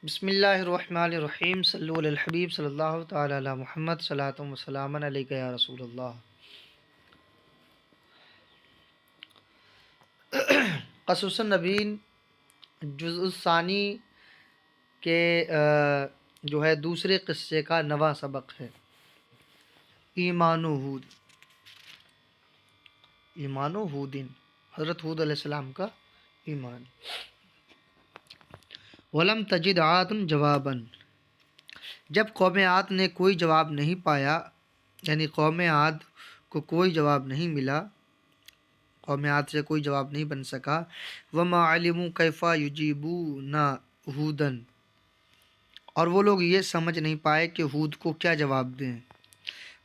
بسم اللہ الرحمن الرحیم، صلو علی الحبیب صلی اللہ تعالی علی محمد، صلاۃ و سلام علیک یا رسول اللہ۔ قصص النبیین جزء الثانی کے جو ہے دوسرے قصے کا نواں سبق ہے ایمان و ہود۔ ایمان و ہودن، حضرت ہود علیہ السلام کا ایمان۔ ولم تجد عاد جوابا، جب قوم عاد نے کوئی جواب نہیں پایا، یعنی قوم عاد کو کوئی جواب نہیں ملا، قوم عاد سے کوئی جواب نہیں بن سکا، وما علموا کیف یجیبون ہودا، اور وہ لوگ یہ سمجھ نہیں پائے کہ ہود کو کیا جواب دیں،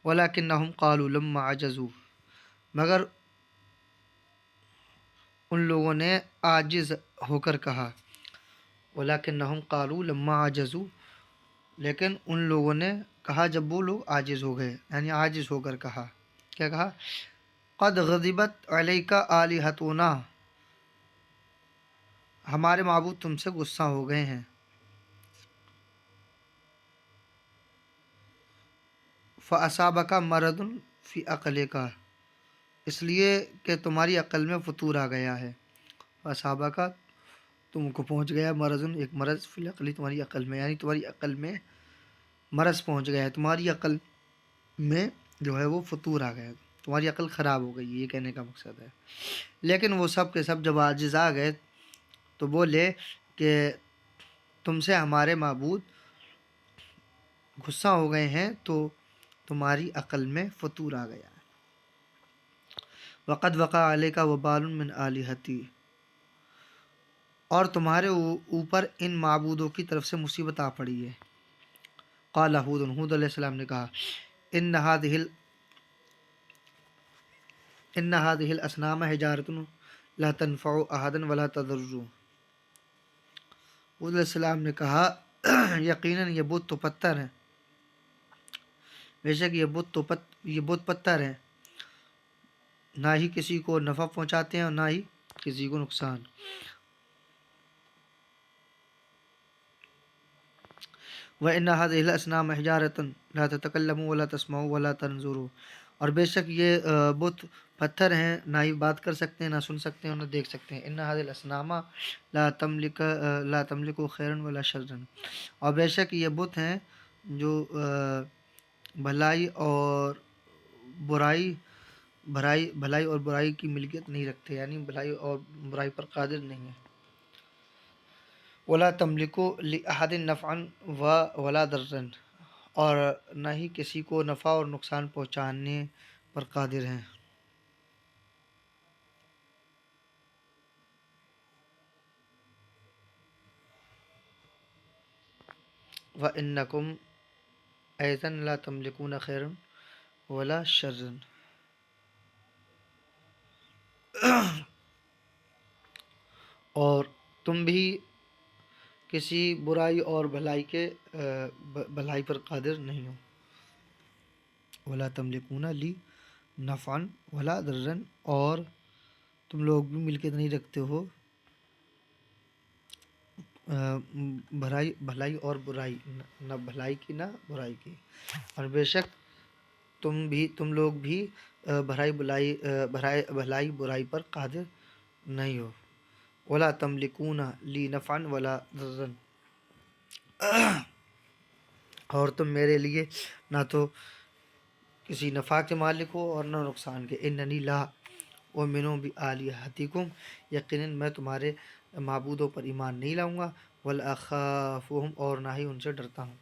ولکنہم قالوا لما عجزوا، مگر ان لوگوں نے عاجز ہو کر کہا، ولکنہم قالوا لما عجزوا، لیکن ان لوگوں نے کہا جب وہ لوگ عاجز ہو گئے، یعنی عاجز ہو کر کہا، کیا کہا؟ قد غضبت علیک آلہتنا، ہمارے معبود تم سے غصہ ہو گئے ہیں، فاصابک مرض فی عقلک، اس لیے کہ تمہاری عقل میں فطور آ گیا ہے، فاصابک، تم کو پہنچ گیا، مرض، ایک مرض، فی العقل، تمہاری عقل میں، یعنی تمہاری عقل میں مرض پہنچ گیا ہے، تمہاری عقل میں جو ہے وہ فطور آ گیا، تمہاری عقل خراب ہو گئی، یہ کہنے کا مقصد ہے۔ لیکن وہ سب کے سب جب عاجز آ گئے تو بولے کہ تم سے ہمارے معبود غصہ ہو گئے ہیں تو تمہاری عقل میں فطور آ گیا ہے۔ وقد وقع علیک وبال من آلہتی، اور تمہارے اوپر ان معبودوں کی طرف سے مصیبت آ پڑی ہے۔ قال ہود، ہود علیہ السلام نے کہا، ان هذه الاصنام حجارۃ لا تنفع احدا ولا تضر، ہود علیہ السلام نے کہا یقیناً یہ بت تو پتھر ہیں، بے شک یہ بت پتھر ہیں، نہ ہی کسی کو نفع پہنچاتے ہیں اور نہ ہی کسی کو نقصان۔ وَإِنَّ هَذِهِ الْأَصْنَامَ حِجَارَةٌ لَا تَتَكَلَّمُ وَلَا تَسْمَعُ وَلَا تَنظُرُ، اور بے شک یہ بت پتھر ہیں، نہ ہی بات کر سکتے ہیں، نہ سن سکتے ہیں اور نہ دیکھ سکتے ہیں۔ إِنَّ هَذِهِ الْأَصْنَامَ لا تملک خیرا ولا شرا، اور بے شک یہ بت ہیں جو بھلائی اور برائی کی ملکیت نہیں رکھتے، یعنی بھلائی اور برائی پر قادر نہیں ہیں۔ ولا تملک لأحد نفعا ولا ضرا، اور نہ ہی کسی کو نفع اور نقصان پہنچانے پر قادر ہیں۔ وَإِنَّكُمْ أَيْضًا لَا تَمْلِكُونَ خَيْرًا وَلَا شَرًّا، اور تم بھی کسی برائی اور بھلائی پر قادر نہیں ہو۔ وَلَا تَمْلِكُونَ لِي نَفْعًا وَلَا ضَرًّا، اور تم لوگ بھی ملکیت نہیں رکھتے ہو بھلائی اور برائی، نہ بھلائی کی نہ برائی کی، اور بے شک تم لوگ بھی بھلائی برائی پر قادر نہیں ہو۔ ولا تملکون لی نفعا ولا ضرا، اور تم میرے لیے نہ تو کسی نفع کے مالک ہو اور نہ نقصان کے۔ اننی لا اؤمن بآلہتکم، یقیناً میں تمہارے معبودوں پر ایمان نہیں لاؤں گا، ولا اخافہم، اور نہ ہی ان سے ڈرتا ہوں۔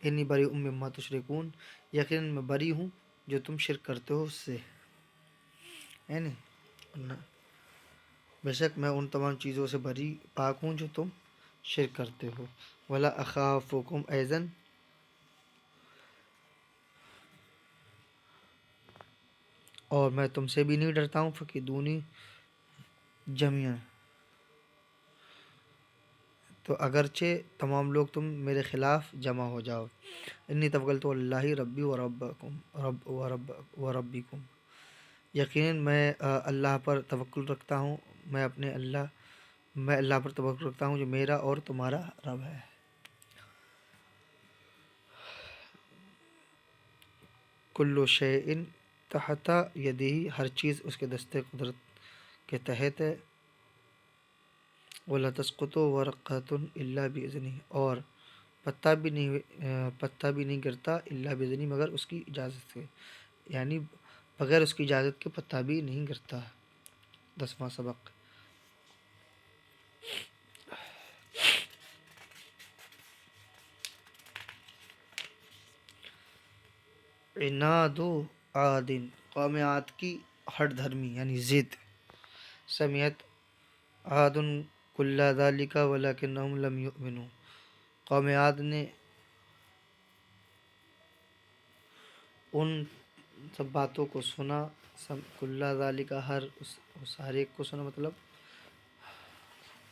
انی بریء مما تشرکون، یقیناً میں بری ہوں جو تم شرک کرتے ہو اس سے، یعنی بے شک میں ان تمام چیزوں سے پاک ہوں جو تم شرک کرتے ہو۔ ولا اخافکم ایضا، اور میں تم سے بھی نہیں ڈرتا ہوں، فکیدونی جمیعا، تو اگرچہ تمام لوگ تم میرے خلاف جمع ہو جاؤ۔ انی توکلت علی اللہ ربی و ربکم، یقیناً میں اللہ پر توکل رکھتا ہوں، میں اللہ پر توکل رکھتا ہوں جو میرا اور تمہارا رب ہے۔ کل شیء تحت یدہ، ہر چیز اس کے دستے قدرت کے تحت ہے۔ ولا تسقط ورقۃ الا باذنہ، اور پتا بھی نہیں گرتا الا باذنہ مگر اس کی اجازت سے، یعنی بغیر اس کی اجازت کے پتا بھی نہیں گرتا۔ 10واں سبق۔ عناد عاد، قوم عاد کی ہٹ دھرمی یعنی ضد۔ سمعت عاد کل ذلک ولکنہم لم یؤمنوا، قوم عاد نے ان سب باتوں کو سنا، کل ذلک ہر ہر ایک کو سنا، مطلب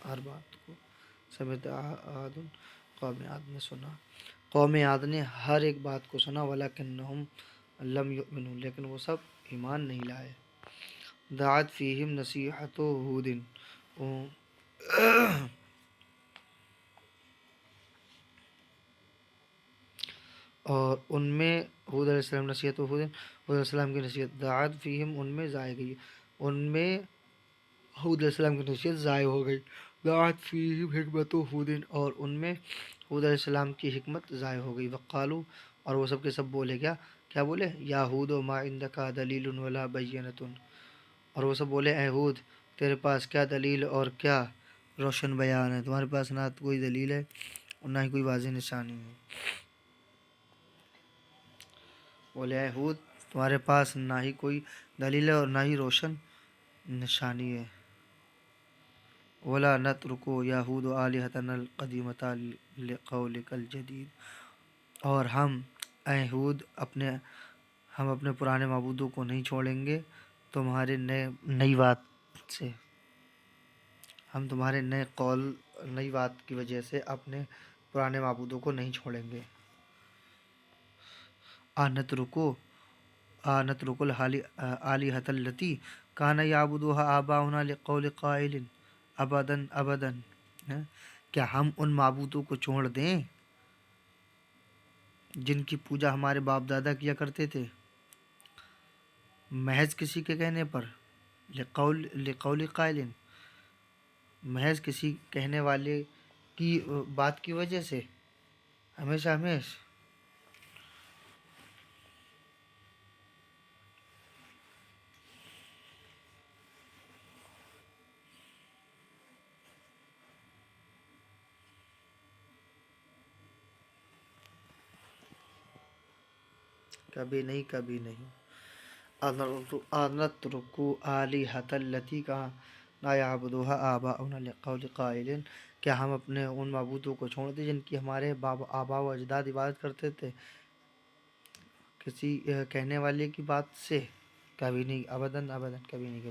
ہر بات کو۔ سمعت عاد، قوم عاد نے سنا، قوم عاد نے ہر ایک بات کو سنا، ولکنہم لم یؤمنوا، لیکن وہ سب ایمان نہیں لائے۔ دعت فیہم نصیحت ہود، اور ان میں ہود علیہ السلام نصیحت ہود، ہود علیہ السلام کی نصیحت، دعت فیہم ان میں ضائع گئی، ان میں ہود علیہ السلام کی نصیحت ضائع ہو گئی۔ دعت فیہم حکمت ہود، اور ان میں ہود علیہ السلام کی حکمت ضائع ہو گئی۔ وقالو، اور وہ سب کے سب بولے کیا بولے؟ یا ہود ما عندک دلیل ولا بینۃ، اور وہ سب بولے اے ہود تیرے پاس کیا دلیل اور کیا روشن بیان ہے، تمہارے پاس نہ کوئی دلیل ہے اور نہ ہی کوئی واضح نشانی ہے۔ بولے اے ہود تمہارے پاس نہ ہی کوئی دلیل ہے اور نہ ہی روشن نشانی ہے۔ ولا نترکو یا ہود آلہتنا القدیمۃ لقولک الجدید، اور ہم اے ہود ہم اپنے پرانے معبودوں کو نہیں چھوڑیں گے تمہارے نئی بات سے، ہم تمہارے نئی بات کی وجہ سے اپنے پرانے معبودوں کو نہیں چھوڑیں گے۔ نترک الآلہۃ التی کان یعبدها آباؤنا لقول قائل ابدا ابدا، کیا ہم ان معبودوں کو چھوڑ دیں جن کی پوجا ہمارے باپ دادا کیا کرتے تھے، محض کسی کے کہنے پر؟ لقول قائل، محض کسی کہنے والے کی بات کی وجہ سے، ہمیشہ۔ کبھی نہیں۔ انترکو آلہۃ التی کان یعبدها آباؤنا لقول قائل، کیا ہم اپنے ان معبودوں کو چھوڑ دیں جن کی ہمارے آبا و اجداد عبادت کرتے تھے کسی کہنے والے کی بات سے؟ کبھی نہیں، ابداً ابداً، کبھی نہیں۔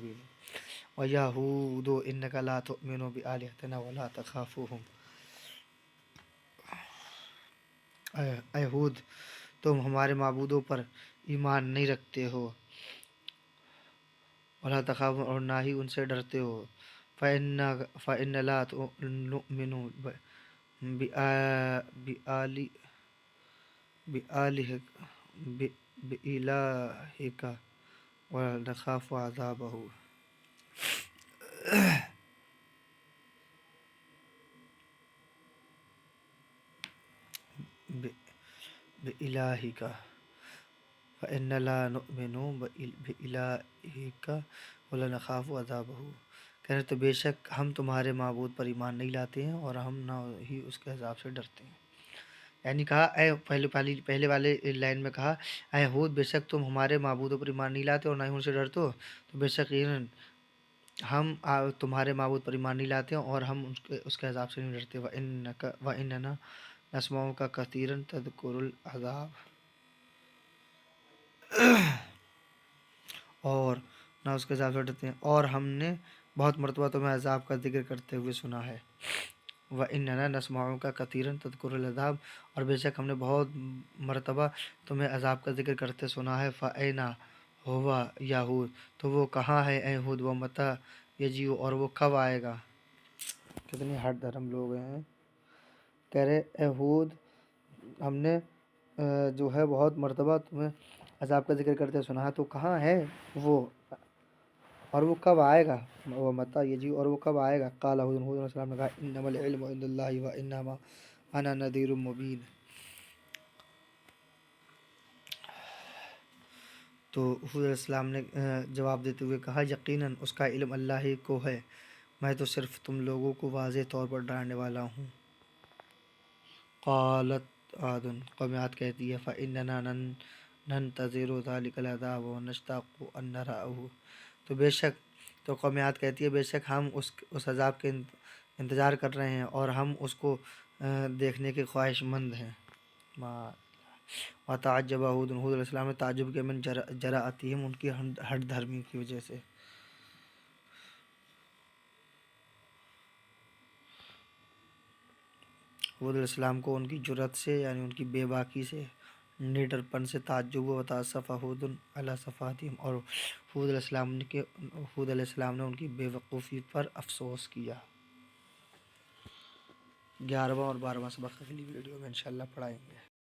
وَيَا هُودُ إِنَّكَ لَا تُؤْمِنُ بِآلِهَتِنَا وَلَا تَخَافُوهُمْ، اے ہود تم ہمارے معبودوں پر ایمان نہیں رکھتے ہو، وَلَا تَخَافُونَ، اور نہ ہی ان سے ڈرتے ہو۔ فَإِنَّ لَا نُؤْمِنُ بِإِلَٰهِكَ وَلَا نَخَافُ عَذَابَهُ، بِإِلَٰهِكَ فَإِنَّ لَا نُؤْمِنُ بِإِلَٰهِكَ وَلَا نَخَافُ عَذَابَهُ، کہنے تو بے شک ہم تمہارے معبود پر ایمان نہیں لاتے ہیں اور ہم نہ ہی اس کے عذاب سے ڈرتے ہیں۔ یعنی کہا اے پہلے والے لائن میں کہا اے ہود بے شک تم ہمارے معبودوں پر ایمان نہیں لاتے اور نہ ہی ان سے ڈرتے ہو، تو بے شک ہم تمہارے معبود پر ایمان نہیں لاتے اور ہم اس کے عذاب سے نہیں ڈرتے۔ وَإِنَّنَا نَسْمَعُ كَثِيرًا تَذْكُرُ الْعَذَابَ، اور نہ اس کے عذاب سے ڈرتے ہیں، اور ہم نے بہت مرتبہ تمہیں عذاب کا ذکر کرتے ہوئے سنا ہے۔ وَإِنَّنَا نَسْمَعُ كَثِيرًا تَذْكُرُ الْعَذَابَ، اور بے شک ہم نے بہت مرتبہ تمہیں عذاب کا ذکر کرتے سنا ہے۔ فَأَيْنَ هُوَ يَا ہود، تو وہ کہاں ہے اے ہود، وَمَتَى يَجِیُّ، اور وہ کب آئے گا؟ کتنے ہٹ دھرم لوگ ہیں، کہہ رہے اے ہود ہم نے جو ہے بہت مرتبہ تمہیں عذاب کا ذکر کرتے سنا تو کہاں ہے وہ، اور وہ کب آئے گا، وہ متا یہ جی، اور وہ کب آئے گا؟ قال ہود علیہ السلام نے کہا انما العلم عند اللہ و انما انا نذیر مبین۔ تو حضور علیہ السلام نے جواب دیتے ہوئے کہا یقیناً اس کا علم اللہ ہی کو ہے، میں تو صرف تم لوگوں کو واضح طور پر ڈرانے والا ہوں۔ قالت عاد، قوم عاد کہتی ہے فإننا ننتظر ذلك العذاب ونشتاق أن نراه، تو بے شک، تو قوم عاد کہتی ہے بے شک ہم اس عذاب کے انتظار کر رہے ہیں اور ہم اس کو دیکھنے کے خواہش مند ہیں۔ وتعجب ہود، ہود علیہ السلام نے تعجب کیا من جراءتہم، ان کی ہٹ دھرمی کی وجہ سے۔ حود علیہ السلام کو ان کی جرأت سے یعنی ان کی بے باکی سے، نڈر پن سے تعجب ہوا۔ وتأسف حود علی صفاتہم، اور حود علیہ السلام نے ان کی بے وقوفی پر افسوس کیا۔ 11واں اور 12واں سبق اگلی ویڈیو میں انشاءاللہ پڑھائیں گے۔